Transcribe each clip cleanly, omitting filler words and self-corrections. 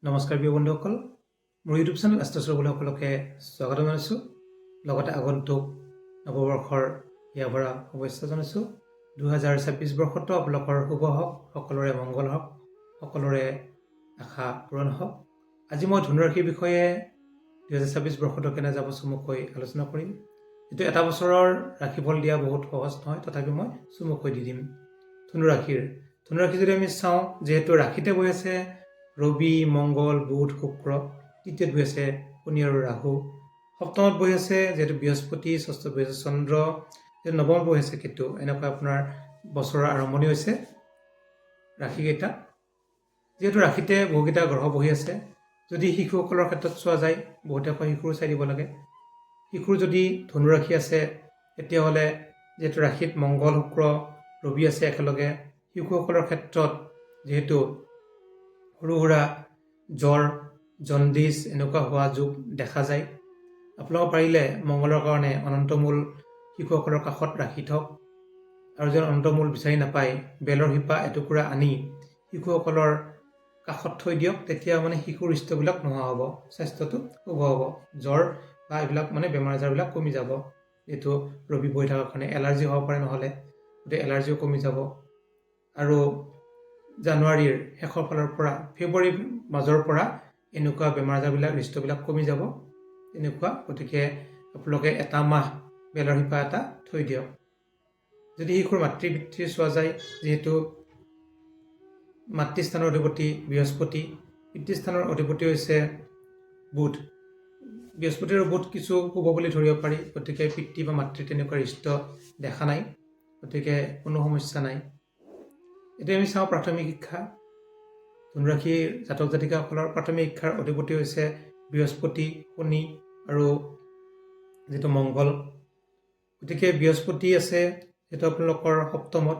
নমস্কাৰ প্ৰিয় বন্ধুসকল, মোৰ ইউটিউব চেনেল এষ্ট্ৰছৰ সকলোকে স্বাগত জনাইছোঁ। লগতে আগন্তুক নৱবৰ্ষৰ হিয়া ভৰা শুভেচ্ছা জনাইছোঁ। 2026 বৰ্ষতো আপোনালোকৰ শুভ হওক, সকলোৰে মংগল হওক, সকলোৰে আশা পূৰণ হওক। আজি মই ধনুৰাশিৰ বিষয়ে 2026 বৰ্ষটো কেনে যাব চমুকৈ আলোচনা কৰিম। যিটো এটা বছৰৰ ৰাশিফল দিয়া বহুত সহজ নহয়, তথাপি মই চমুকৈ দি দিম। ধনুৰাশি যদি আমি চাওঁ, যিহেতু ৰাশিতে বহি আছে ৰবি, মংগল, বুধ, শুক্ৰ, তৃতীয়ত বহি আছে শনি আৰু ৰাহু, সপ্তমত বহি আছে যিহেতু বৃহস্পতি, ষষ্ঠত বহি আছে চন্দ্ৰ, নৱমত বহি আছে কেতু। এনেকৈ আপোনাৰ বছৰৰ আৰম্ভণি হৈছে ৰাশিকেইটা। যিহেতু ৰাশিতে বহুকেইটা গ্ৰহ বহি আছে, যদি শিশুসকলৰ ক্ষেত্ৰত চোৱা যায়, বহুতে কয় শিশুৰ চাই দিব লাগে। শিশুৰ যদি ধনুৰাশি আছে, তেতিয়াহ'লে যিহেতু ৰাশিত মংগল, শুক্ৰ, ৰবি আছে একেলগে, শিশুসকলৰ ক্ষেত্ৰত যিহেতু সৰু সুৰা জ্বৰ, জণ্ডিছ এনেকুৱা হোৱা যোগ দেখা যায়। আপোনালোকে পাৰিলে মংগলৰ কাৰণে অনন্তমূল শিশুসকলৰ কাষত ৰাখি থওক, আৰু যদি অনন্তমূল বিচাৰি নাপায়, বেলৰ শিপা এটুকুৰা আনি শিশুসকলৰ কাষত থৈ দিয়ক। তেতিয়া শিশুৰ ৰিষ্টবিলাক নোহোৱা হ'ব, স্বাস্থ্যটো শুভ হ'ব, জ্বৰ বা এইবিলাক বেমাৰ আজাৰবিলাক কমি যাব। যিহেতু ৰবি বহি থকাৰ কাৰণে এলাৰ্জি হ'ব পাৰে, নহ'লে গতিকে এলাৰ্জিও কমি যাব। আৰু জানুৱাৰীৰ শেষৰ ফালৰ পৰা ফেব্ৰুৱাৰীৰ মাজৰ পৰা এনেকুৱা বেমাৰ আজাৰবিলাক ৰিষ্টবিলাক কমি যাব এনেকুৱা। গতিকে আপোনালোকে এটা মাহ বেলৰ শিপা এটা থৈ দিয়ক। যদি শিশুৰ মাতৃ পিতৃ চোৱা যায়, যিহেতু মাতৃস্থানৰ অধিপতি বৃহস্পতি, পিতৃস্থানৰ অধিপতি হৈছে বুধ। বৃহস্পতি আৰু বুধ কিছু শুভ বুলি ধৰিব পাৰি। গতিকে পিতৃ বা মাতৃ তেনেকুৱা ৰিষ্ট দেখা নাই, গতিকে কোনো সমস্যা নাই। এতিয়া আমি চাওঁ প্ৰাথমিক শিক্ষা। ধনুৰাশিৰ জাতক জাতিকাসকলৰ প্ৰাথমিক শিক্ষাৰ অধিপতি হৈছে বৃহস্পতি, শনি আৰু যিটো মংগল। গতিকে বৃহস্পতি আছে যিটো আপোনালোকৰ সপ্তমত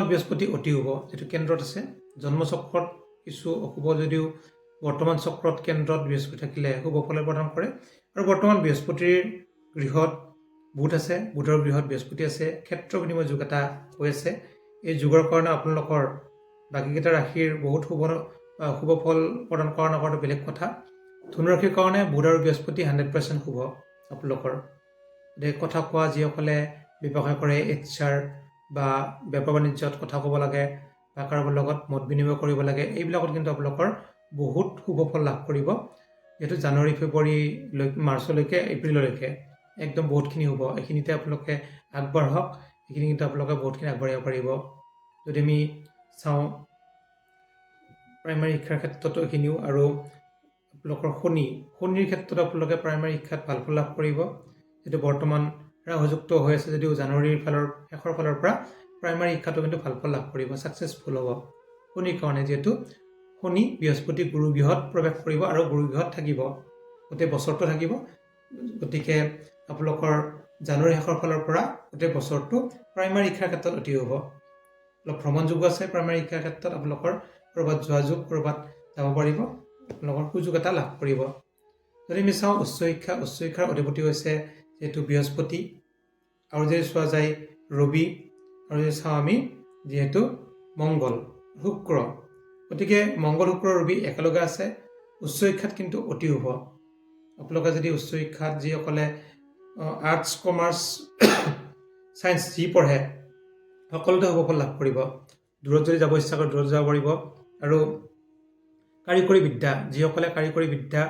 বৃহস্পতি অতি শুভ, যিটো কেন্দ্ৰত আছে। জন্মচক্ৰত কিছু অশুভ যদিও বৰ্তমান চক্ৰত কেন্দ্ৰত বৃহস্পতি থাকিলে শুভ ফল প্ৰদান কৰে। আৰু বৰ্তমান বৃহস্পতিৰ গৃহত বুধ আছে, বুধৰ গৃহত বৃহস্পতি আছে, ক্ষেত্ৰ বিনিময় যুগ এটা হৈ আছে। এই যুগৰ কাৰণে আপোনালোকৰ বাকীকেইটা ৰাশিৰ বহুত শুভ ফল প্ৰদান কৰা নকৰাটো বেলেগ কথা। ধনুৰাশিৰ কাৰণে বুধ আৰু বৃহস্পতি 100% শুভ আপোনালোকৰ। কথা কোৱা যিসকলে ব্যৱসায় কৰে, HR বা বেপাৰ বাণিজ্যত কথা ক'ব লাগে বা কাৰোবাৰ লগত মত বিনিময় কৰিব লাগে, এইবিলাকত কিন্তু আপোনালোকৰ বহুত শুভ ফল লাভ কৰিব। যিহেতু জানুৱাৰী, ফেব্ৰুৱাৰী, মাৰ্চলৈকে, এপ্ৰিললৈকে একদম বহুতখিনি শুভ। এইখিনিতে আপোনালোকে আগবাঢ়ক, এইখিনি কিন্তু আপোনালোকে বহুতখিনি আগবাঢ়িব পাৰিব। যদি আমি চাওঁ প্ৰাইমাৰী শিক্ষাৰ ক্ষেত্ৰতো এইখিনিও, আৰু আপোনালোকৰ শনিৰ ক্ষেত্ৰত আপোনালোকে প্ৰাইমাৰী শিক্ষাত ভাল ফল লাভ কৰিব। যিটো বৰ্তমান ৰাহুযুক্ত হৈ আছে যদিও জানুৱাৰীৰ শেষৰ ফালৰ পৰা প্ৰাইমাৰী শিক্ষাটো কিন্তু ভাল ফল লাভ কৰিব, ছাকচেছফুল হ'ব শনিৰ কাৰণে। যিহেতু শনি বৃহস্পতি গুৰু গৃহত প্ৰৱেশ কৰিব আৰু গুৰু গৃহত থাকিব, গোটেই বছৰটো থাকিব। গতিকে আপোনালোকৰ জানুৱাৰী শেষৰ ফালৰ পৰা গোটেই বছৰটো প্ৰাইমাৰী শিক্ষাৰ ক্ষেত্ৰত অতি শুভ। অলপ ভ্ৰমণ যোগ আছে প্ৰাইমাৰী শিক্ষাৰ ক্ষেত্ৰত, আপোনালোকৰ ক'ৰবাত যোৱা যোগ, ক'ৰবাত যাব পাৰিব, আপোনালোকৰ সুযোগ এটা লাভ কৰিব। যদি আমি চাওঁ উচ্চ শিক্ষাৰ অধিপতি হৈছে যিহেতু বৃহস্পতি, আৰু যদি চোৱা যায় ৰবি, আৰু যদি চাওঁ আমি যিহেতু মংগল, শুক্ৰ। গতিকে মংগল, শুক্ৰ, ৰবি একেলগে আছে। উচ্চ শিক্ষাত কিন্তু অতি শুভ। আপোনালোকে যদি উচ্চ শিক্ষাত যিসকলে আৰ্টছ, কমাৰ্চ, ছায়েন্স যি পঢ়ে সকলোতে শুভ ফল লাভ কৰিব। দূৰত যদি যাব ইচ্ছা কৰে দূৰত যাব পাৰিব। আৰু কাৰিকৰী বিদ্যা, যিসকলে কাৰিকৰী বিদ্যা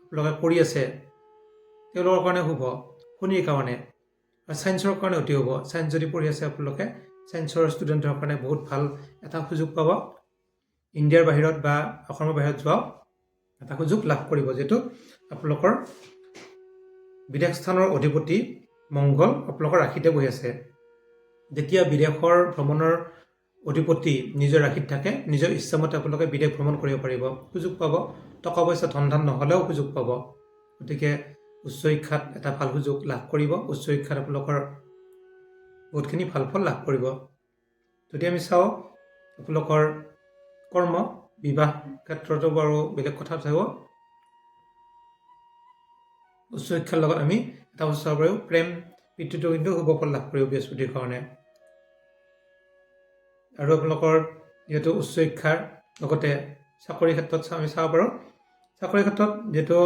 আপোনালোকে কৰি আছে তেওঁলোকৰ কাৰণে শুভ শনিৰ কাৰণে। আৰু ছায়েন্সৰ কাৰণে অতি শুভ। ছায়েন্স যদি পঢ়ি আছে আপোনালোকে, ছায়েন্সৰ ষ্টুডেণ্টৰ কাৰণে বহুত ভাল এটা সুযোগ পাব। ইণ্ডিয়াৰ বাহিৰত বা অসমৰ বাহিৰত যোৱাও এটা সুযোগ লাভ কৰিব, যিহেতু আপোনালোকৰ বিদেশ স্থানৰ অধিপতি মংগল আপোনালোকৰ ৰাশিতে বহি আছে। যেতিয়া বিদেশৰ ভ্ৰমণৰ অধিপতি নিজৰ ৰাশিত থাকে, নিজৰ ইচ্ছামতে আপোনালোকে বিদেশ ভ্ৰমণ কৰিব পাৰিব, সুযোগ পাব। টকা পইচা ধন ধান নহ'লেও সুযোগ পাব। গতিকে উচ্চ শিক্ষাত এটা ভাল সুযোগ লাভ কৰিব। উচ্চ শিক্ষাত আপোনালোকৰ বহুতখিনি ভাল ফল লাভ কৰিব। যদি আমি চাওঁ আপোনালোকৰ কৰ্ম, বিবাহ ক্ষেত্ৰতো বাৰু বেলেগ কথা চাব। উচ্চ শিক্ষাৰ লগত আমি এটা বস্তু চাব পাৰোঁ, প্ৰেম পিতৃটো কিন্তু শুভ ফল লাভ কৰিব বৃহস্পতিৰ কাৰণে। আৰু আপোনালোকৰ যিহেতু উচ্চ শিক্ষাৰ লগতে চাকৰিৰ ক্ষেত্ৰত আমি চাব পাৰোঁ। চাকৰিৰ ক্ষেত্ৰত যিহেতু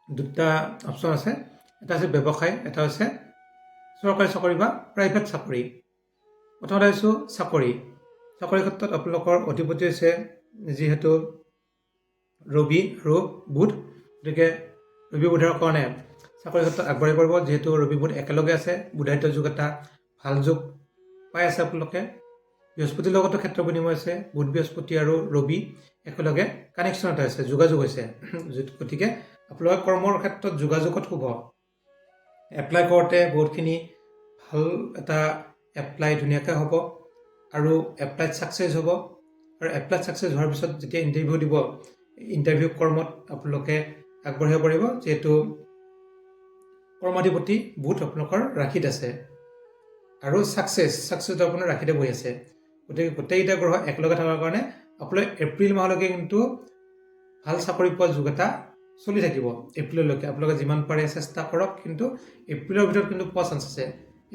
দুটা অপশ্যন আছে, এটা হৈছে ব্যৱসায়, এটা হৈছে চৰকাৰী চাকৰি বা প্ৰাইভেট চাকৰি। প্ৰথমতে আহিছোঁ চাকৰিৰ ক্ষেত্ৰত আপোনালোকৰ অধিপতি হৈছে যিহেতু ৰবি আৰু বুধ, গতিকে ৰবি বুধৰ কাৰণে চাকৰিৰ ক্ষেত্ৰত আগবাঢ়ি পাৰিব। যিহেতু ৰবি বুধ একেলগে আছে, বুধাদিত্য যুগ এটা ভাল যুগ পাই আছে আপোনালোকে। বৃহস্পতিৰ লগতো ক্ষেত্ৰ বিনিময় আছে, বুধ বৃহস্পতি আৰু ৰবি একেলগে কানেকশ্যন এটা আছে, যোগাযোগ হৈছে। গতিকে আপোনালোকে কৰ্মৰ ক্ষেত্ৰত যোগাযোগত শুভ। এপ্লাই কৰোঁতে বহুতখিনি ভাল এটা এপ্লাই ধুনীয়াকৈ হ'ব আৰু এপ্লাইত ছাকচেছ হ'ব। আৰু এপ্লাইত ছাকচেছ হোৱাৰ পিছত যেতিয়া ইণ্টাৰভিউ দিব, ইণ্টাৰভিউ কৰ্মত আপোনালোকে আগবাঢ়িব পাৰিব। যিহেতু কৰ্মাধিপতি বুধ আপোনালোকৰ ৰাশিত আছে আৰু ছাকচেছটো আপোনাৰ ৰাশিতে বহি আছে। গতিকে গোটেইকেইটা গ্ৰহ একেলগে থকাৰ কাৰণে আপোনালোকে এপ্ৰিল মাহলৈকে কিন্তু ভাল চাকৰি পোৱা যুগ এটা চলি থাকিব। এপ্ৰিললৈকে আপোনালোকে যিমান পাৰে চেষ্টা কৰক, কিন্তু এপ্ৰিলৰ ভিতৰত কিন্তু পোৱা চান্স আছে।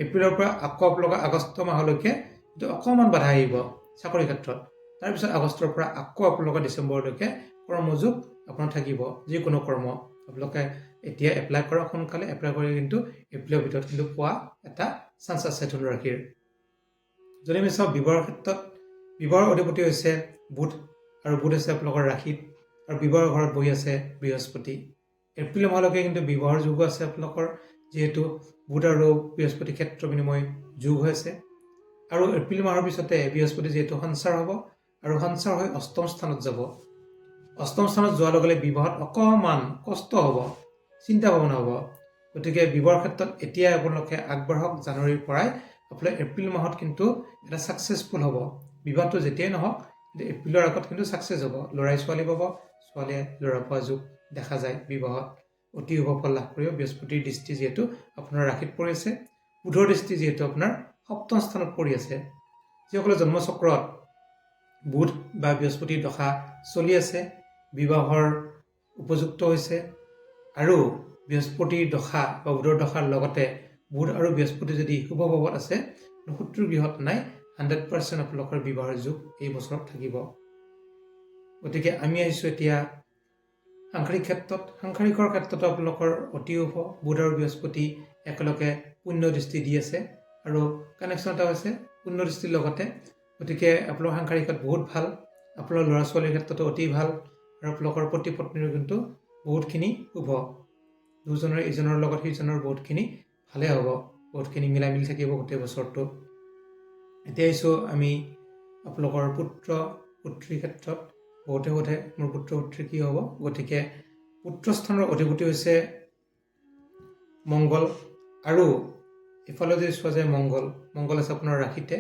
এপ্ৰিলৰ পৰা আকৌ আপোনালোকে আগষ্ট মাহলৈকে কিন্তু অকণমান বাধা আহিব চাকৰিৰ ক্ষেত্ৰত। তাৰপিছত আগষ্টৰ পৰা আকৌ আপোনালোকে ডিচেম্বৰলৈকে কৰ্মযোগ আপোনাৰ থাকিব। যিকোনো কৰ্ম আপোনালোকে এতিয়া এপ্লাই কৰক, সোনকালে এপ্লাই কৰি কিন্তু এপ্ৰিলৰ ভিতৰত কিন্তু পোৱা এটা চান্স আছে ধনুৰাশিৰ। যদি আমি চাওঁ বিবাহৰ ক্ষেত্ৰত, বিবাহৰ অধিপতি হৈছে বুধ আৰু বুধ আছে আপোনালোকৰ ৰাশিত আৰু বিবাহৰ ঘৰত বহি আছে বৃহস্পতি। এপ্ৰিল মাহলৈকে কিন্তু বিবাহৰ যুগ আছে আপোনালোকৰ, যিহেতু বুধ আৰু বৃহস্পতি ক্ষেত্ৰ বিনিময় যোগ হৈ আছে। আৰু এপ্ৰিল মাহৰ পিছতে বৃহস্পতি যিহেতু সঞ্চাৰ হ'ব আৰু সঞ্চাৰ হৈ অষ্টম স্থানত যাব। অষ্টম স্থানত যোৱাৰ লগে লগে বিবাহত অকণমান কষ্ট হ'ব, চিন্তা ভাৱনা হ'ব। গতিকে বিবাহৰ ক্ষেত্ৰত এতিয়াই আপোনালোকে আগবাঢ়ক। জানুৱাৰীৰ পৰাই আপোনালোকে এপ্ৰিল মাহত কিন্তু এটা ছাকচেছফুল হ'ব। বিবাহটো যেতিয়াই নহওক কিন্তু এপ্ৰিলৰ আগত কিন্তু ছাকচেছ হ'ব। ল'ৰাই ছোৱালী পাব, ছোৱালীয়ে ল'ৰা পোৱা যুগ দেখা যায়। বিবাহত অতি শুভ ফল লাভ কৰিব। বৃহস্পতিৰ দৃষ্টি যিহেতু আপোনাৰ ৰাশিত পৰি আছে, বুধৰ দৃষ্টি যিহেতু আপোনাৰ সপ্তম স্থানত পৰি আছে। যিসকলে জন্মচক্ৰত বুধ বা বৃহস্পতিৰ দশা চলি আছে, বিবাহৰ উপযুক্ত হৈছে। আৰু বৃহস্পতিৰ দশা বা বুধৰ দশাৰ লগতে বুধ আৰু বৃহস্পতি যদি শুভ ভাৱত আছে, শত্ৰুৰ গৃহত নাই, 100% আপোনালোকৰ বিবাহৰ যুগ এই বছৰত থাকিব। গতিকে আমি আহিছোঁ এতিয়া সাংসাৰিক ক্ষেত্ৰত। সাংসাৰিকৰ ক্ষেত্ৰতো আপোনালোকৰ অতি শুভ। বুধ আৰু বৃহস্পতি একেলগে পুণ্য দৃষ্টি দি আছে আৰু কানেকশ্যন এটা হৈছে পুণ্য দৃষ্টিৰ লগতে। গতিকে আপোনালোকৰ সাংসাৰিকত বহুত ভাল। আপোনালোকৰ ল'ৰা ছোৱালীৰ ক্ষেত্ৰতো অতি ভাল আৰু আপোনালোকৰ পতি পত্নীৰো কিন্তু বহুতখিনি শুভ। দুজনৰ ইজনৰ লগত সিজনৰ বহুতখিনি ভালে হ'ব, বহুতখিনি মিলা মিলি থাকিব গোটেই বছৰটো। এতিয়া আহিছোঁ আমি আপোনালোকৰ পুত্ৰ পুত্ৰীৰ ক্ষেত্ৰত। বহুতে সোধে মোৰ পুত্ৰ পুত্ৰী কি হ'ব। গতিকে পুত্ৰস্থানৰ অধিপতি হৈছে মংগল আৰু ইফালে যদি চোৱা যায় মংগল আছে আপোনাৰ ৰাশিতে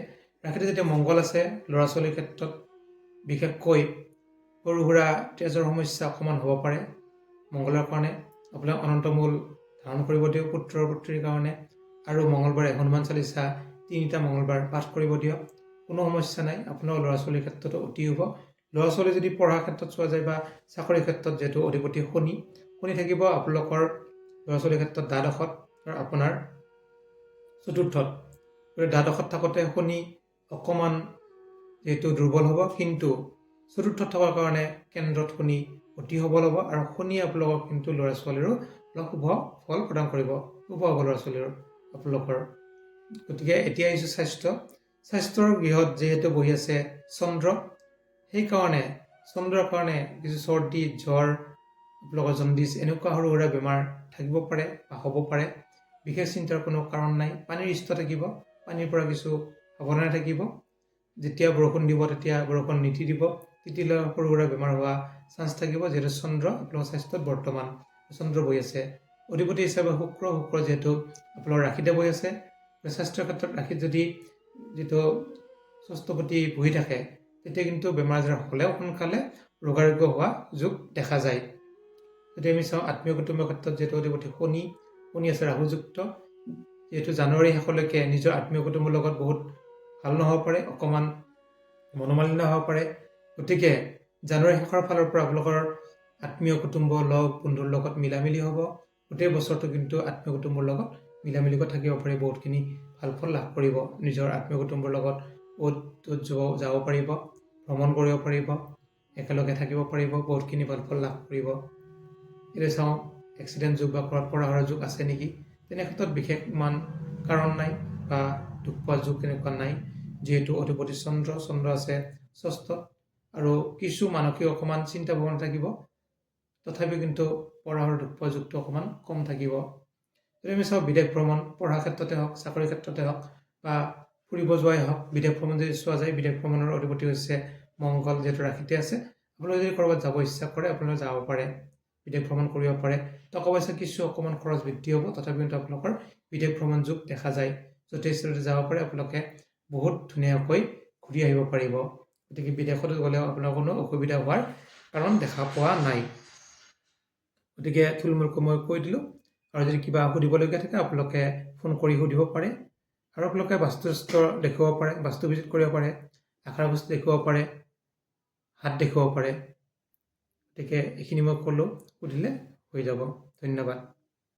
যেতিয়া মংগল আছে, ল'ৰা ছোৱালীৰ ক্ষেত্ৰত বিশেষকৈ সৰু সুৰা তেজৰ সমস্যা অকণমান হ'ব পাৰে। মংগলৰ কাৰণে আপোনাক অনন্তমূল ধাৰণ কৰিব দিয়ক পুত্ৰ পুত্ৰীৰ কাৰণে। আৰু মংগলবাৰে হনুমান চালিচা 3টা মংগলবাৰ পাঠ কৰিব দিয়ক। কোনো সমস্যা নাই। আপোনাৰ ল'ৰা ছোৱালীৰ ক্ষেত্ৰতো অতি শুভ। ল'ৰা ছোৱালী যদি পঢ়াৰ ক্ষেত্ৰত চোৱা যায় বা চাকৰিৰ ক্ষেত্ৰত, যিহেতু অধিপতি শনি থাকিব আপোনালোকৰ ল'ৰা ছোৱালীৰ ক্ষেত্ৰত দ্বাদশত আৰু আপোনাৰ চতুৰ্থত। দ্বাদশত থাকোঁতে শনি অকণমান যিহেতু দুৰ্বল হ'ব, কিন্তু চতুৰ্থত থকাৰ কাৰণে কেন্দ্ৰত শনি অতি সবল হ'ব আৰু শনি আপোনালোকক কিন্তু ল'ৰা ছোৱালীৰো অলপ শুভ ফল প্ৰদান কৰিব, শুভ হ'ব ল'ৰা ছোৱালীৰ আপোনালোকৰ। গতিকে এতিয়া আহিছোঁ স্বাস্থ্যৰ গৃহত যিহেতু বহি আছে চন্দ্ৰ, সেইকাৰণে চন্দ্ৰৰ কাৰণে কিছু চৰ্দি জ্বৰ, আপোনালোকৰ জণ্ডিছ এনেকুৱা সৰু সুৰা বেমাৰ থাকিব পাৰে বা হ'ব পাৰে। বিশেষ চিন্তাৰ কোনো কাৰণ নাই। পানীৰ স্থিত থাকিব, পানীৰ পৰা কিছু সাৱধানে থাকিব। যেতিয়া বৰষুণ দিব তেতিয়া বৰষুণ নিতিতিব, তিতিলে সৰু সুৰা বেমাৰ হোৱা চান্স থাকিব। যিহেতু চন্দ্ৰ আপোনালোকৰ স্বাস্থ্যত বৰ্তমান চন্দ্ৰ বহি আছে। অধিপতি হিচাপে শুক্ৰ যিহেতু আপোনালোকৰ ৰাশিতে বহি আছে। স্বাস্থ্যৰ ক্ষেত্ৰত ৰাশিত যদি যিটো ষষ্ঠপতি বহি থাকে, তেতিয়া কিন্তু বেমাৰ আজাৰ হ'লেও সোনকালে ৰোগাৰোগ্য হোৱা যোগ দেখা যায়। যদি আমি চাওঁ আত্মীয় কুটুম্বৰ ক্ষেত্ৰত যিহেতু অধিপতি শনি আছে ৰাহুযুক্ত, যিহেতু জানুৱাৰী শেষলৈকে নিজৰ আত্মীয় কুটুম্বৰ লগত বহুত ভাল নহ'ব পাৰে, অকণমান মনোমালিন্য হ'ব পাৰে। গতিকে জানুৱাৰী শেষৰ ফালৰ পৰা আপোনালোকৰ আত্মীয় কুটুম্ব লগ বন্ধুৰ লগত মিলামিলি হ'ব। গোটেই বছৰটো কিন্তু আত্মীয় কুটুম্বৰ লগত মিলামিলিকৈ থাকিব পাৰি, বহুতখিনি ভাল ফল লাভ কৰিব। নিজৰ আত্মীয় কুটুম্বৰ লগত অ'ত ত'ত যাব পাৰিব, ভ্ৰমণ কৰিব পাৰিব। একেলগে থাকিব পাৰিব, বহুতখিনি ভাল ফল লাভ কৰিব। এতিয়া চাওঁ এক্সিডেণ্ট যুগ বা ঘৰত পৰা হোৱাৰ যুগ আছে নেকি, তেনে ক্ষেত্ৰত বিশেষ ইমান কাৰণ নাই বা দুখ পোৱা যুগ তেনেকুৱা নাই, যিহেতু অধিপতি চন্দ্ৰ আছে ষষ্ঠত আৰু কিছু মানসিক অকণমান চিন্তা ভাৱনা থাকিব, তথাপিও কিন্তু পঢ়া শুনাৰ দুখ পোৱা যুগটো অকণমান কম থাকিব। যদি আমি চাওঁ বিদেশ ভ্ৰমণ, পঢ়াৰ ক্ষেত্ৰতে হওক, চাকৰিৰ ক্ষেত্ৰতে হওক বা ফুৰিব যোৱাই হওক, বিদেশ ভ্ৰমণ যদি চোৱা যায়, বিদেশ ভ্ৰমণৰ অধিপতি হৈছে মংগল, যিহেতু ৰাশিতে আছে। আপোনালোকে যদি ক'ৰবাত যাব ইচ্ছা কৰে আপোনালোকে যাব পাৰে, বিদেশ ভ্ৰমণ কৰিব পাৰে। টকা পইচা কিছু অকণমান খৰচ বৃদ্ধি হ'ব, তথাপিও কিন্তু আপোনালোকৰ বিদেশ ভ্ৰমণ যুগ দেখা যায়। য'তে ইচ্ছা যাব পাৰে, আপোনালোকে বহুত ধুনীয়াকৈ ঘূৰি আহিব পাৰিব। গতিকে বিদেশত গ'লেও আপোনাৰ কোনো অসুবিধা হোৱাৰ কাৰণ দেখা পোৱা নাই। গতিকে থুলমূলকৈ মই কৈ দিলোঁ, আৰু যদি কিবা সুধিবলগীয়া থাকে আপোনালোকে ফোন কৰি সুধিব পাৰে, আৰু আপোনালোকে বাস্তুশাস্ত্ৰ দেখুৱাব পাৰে, বাস্তু ভিজিট কৰিব পাৰে, আশাৰ বস্তু দেখুৱাব পাৰে, হাত দেখুৱাব পাৰে। গতিকে এইখিনি মই ক'লোঁ, সুধিলে হৈ যাব। ধন্যবাদ।